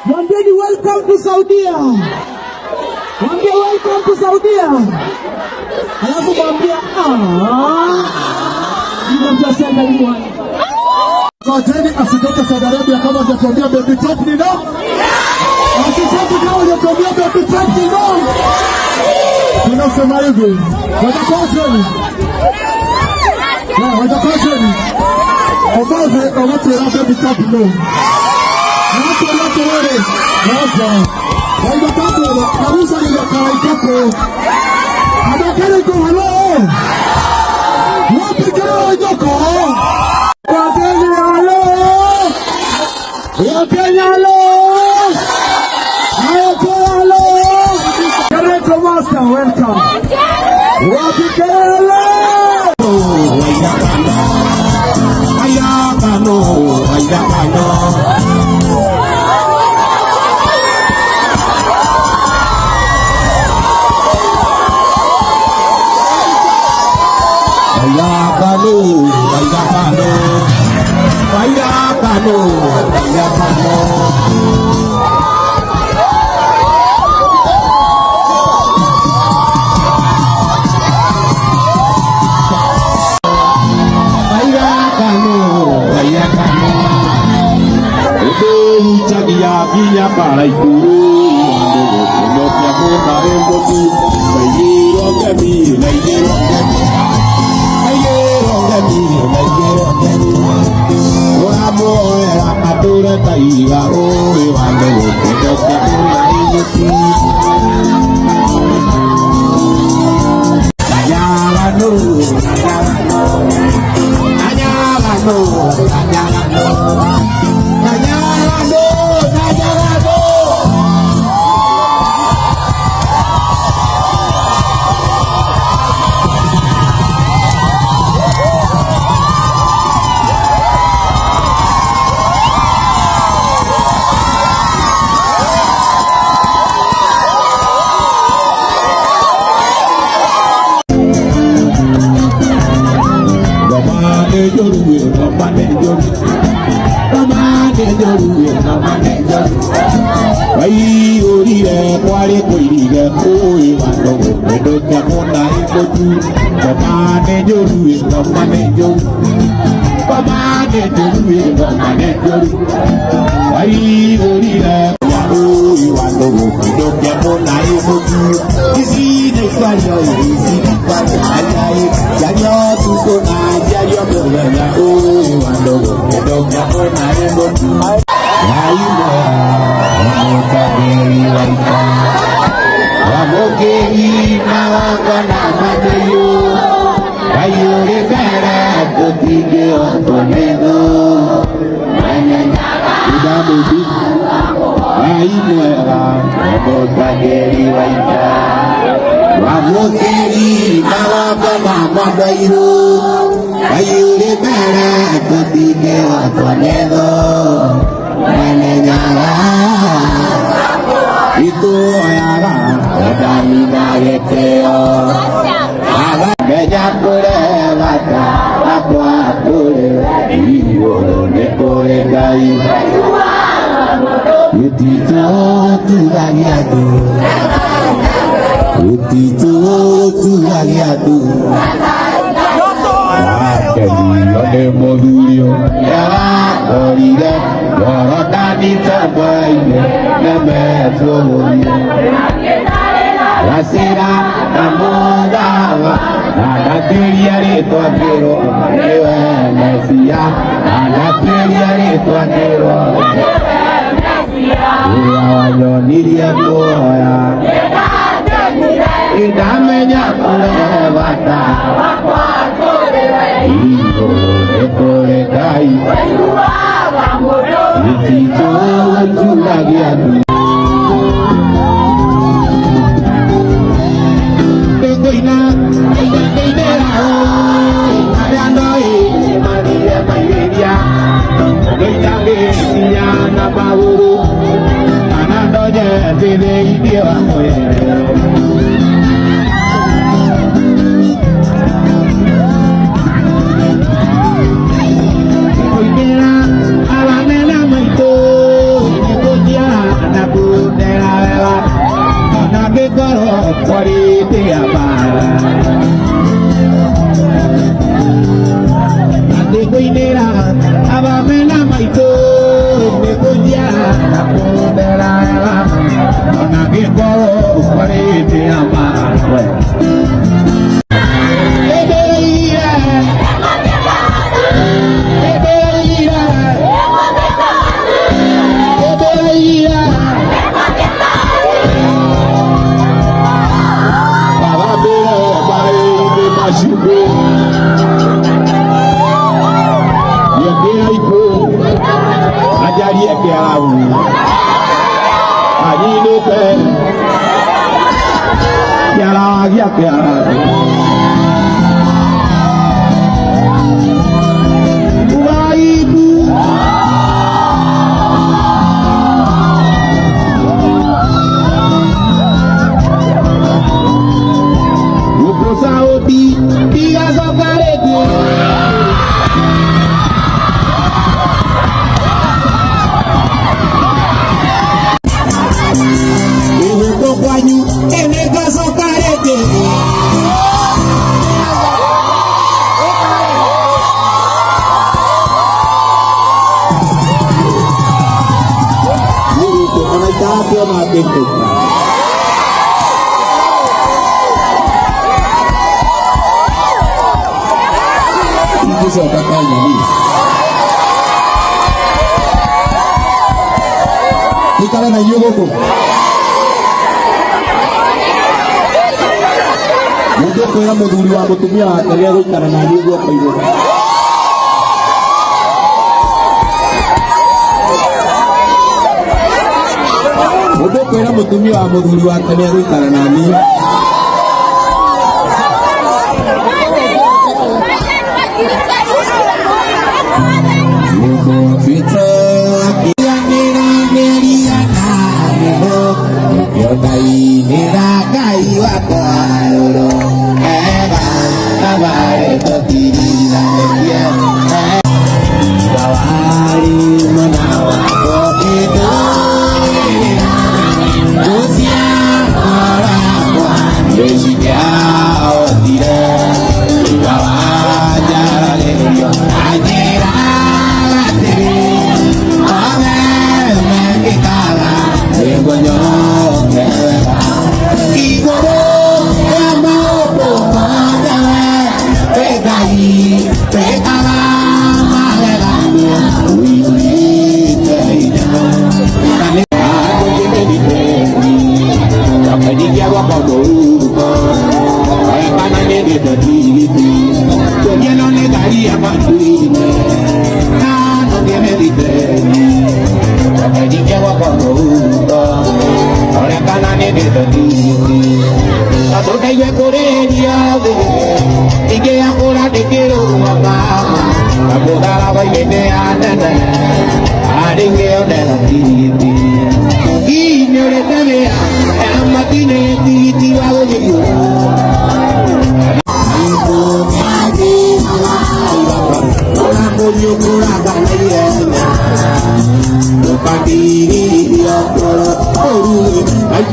Mwambieni welcome to Saudia. Mwambie welcome to Saudia. Alafu mwambie mtasema hiyo. Koteni asitoke Saudi Arabia kama hajatuambia baby top ni no. Asitoke kama hajatuambia baby top ni no. Tunasema hivi. Watakoteni. Watakoteni. Obaze obatera baby top no. Karusa ni kawaikapo. Adakere ko halo. Wapi kama joko? Kwa Kenya halo. Ya Kenya halo. Halo. Kareko master welcome. Wapi kele? Ayabano. Via para ikuru ando ya kota rembo tu bayiro gami bayiro gami ora moera atura taiga o ando ya kota rembo goro kwari te abara ande koinera abamena maito me koya apodera ona ke goro kwari te abara Ikala na yugo mudo kwera muthuri wa mutumia wake ria guikara na yugo kwa iguru mudo kwera mutumia wa muthuri wake ria guikara na ni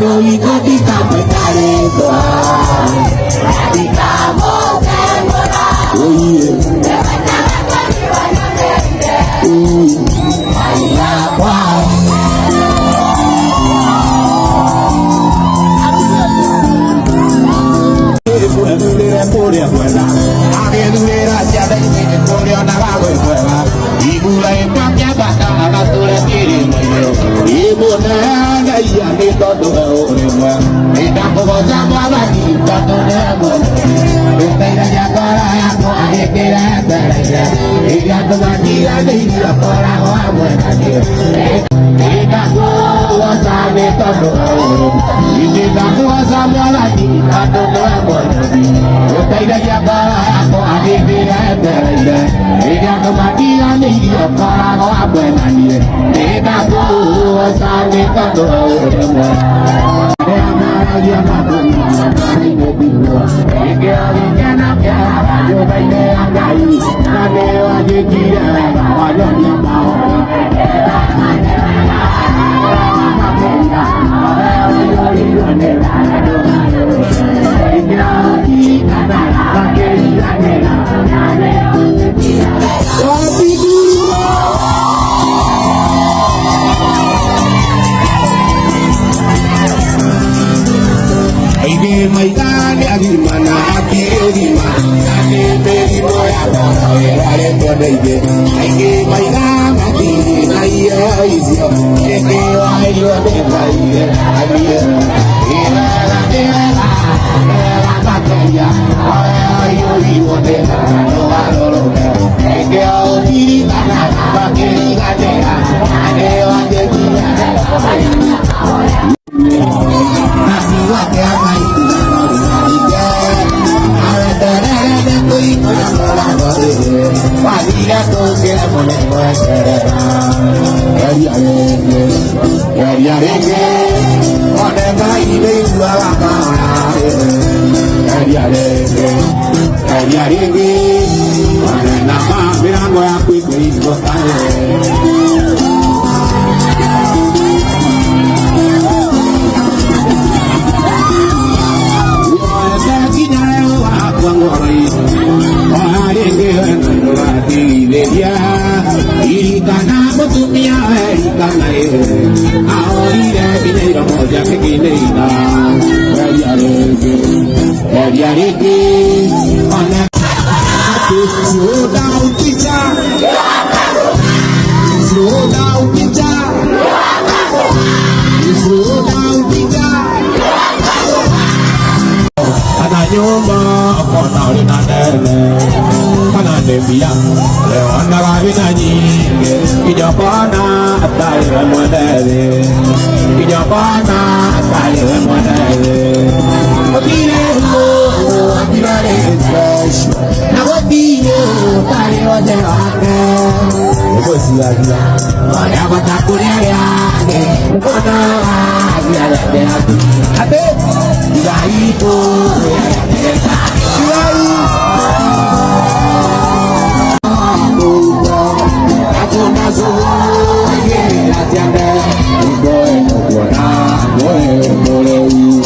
Hallelujah. maitani agimana akirima ane meri moya ale mwoneje aige maitani akirima iyo izio eke wayo de baie aliye ira bateria ayo iwode no aloro eke aotiri kana bakeri gadera ane wande dia nasi wake amai slow down, teacher. Slow down, teacher. Slow down, teacher. Ana nyumba kona ulina nene kana nembia leo anda vina nyingi kijapana ataiwe mwadele kijapana ataiwe mwadele Otile huo akilale fresh na wotile kare oje wake Obosi agia Oya batakulea Mkono agia lebe ate Zaipo Zai Akuna zuhu Yee atiande Uboe mokwana Uboe molewi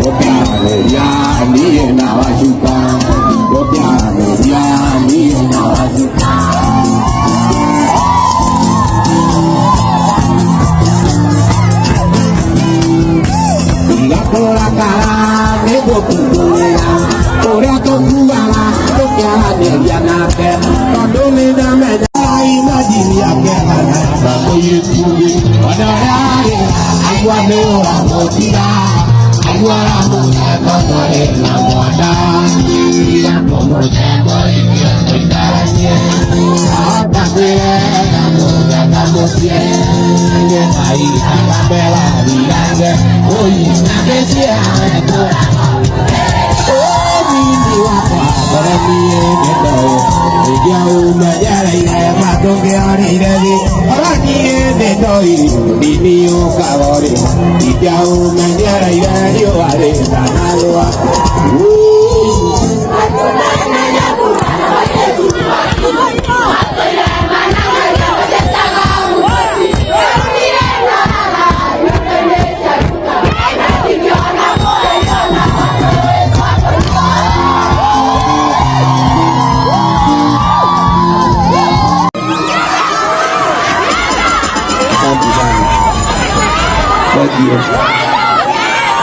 Opiane ya Niye na washuka Opiane ya Niye na washuka Ora cara, nego kukuya, ora tokuala, tokiala nerianake, tondole na meda imagine yake kana, bakoye kubi, wanayare, agua meora motira, agua la mucha kondole na moda, ya como chegoi que estoy hasta que la mucha camosie, que ahí a la bella virage, oye, na que sea oh, mimi wako, para mí es todo, ya una ya la idea más que ahorita, para mí es todo, mimi un cabore, y ya una ya la idea yo haré sanarlo.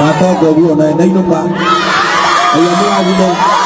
Kata gua naik numpak, ayam lagi dong.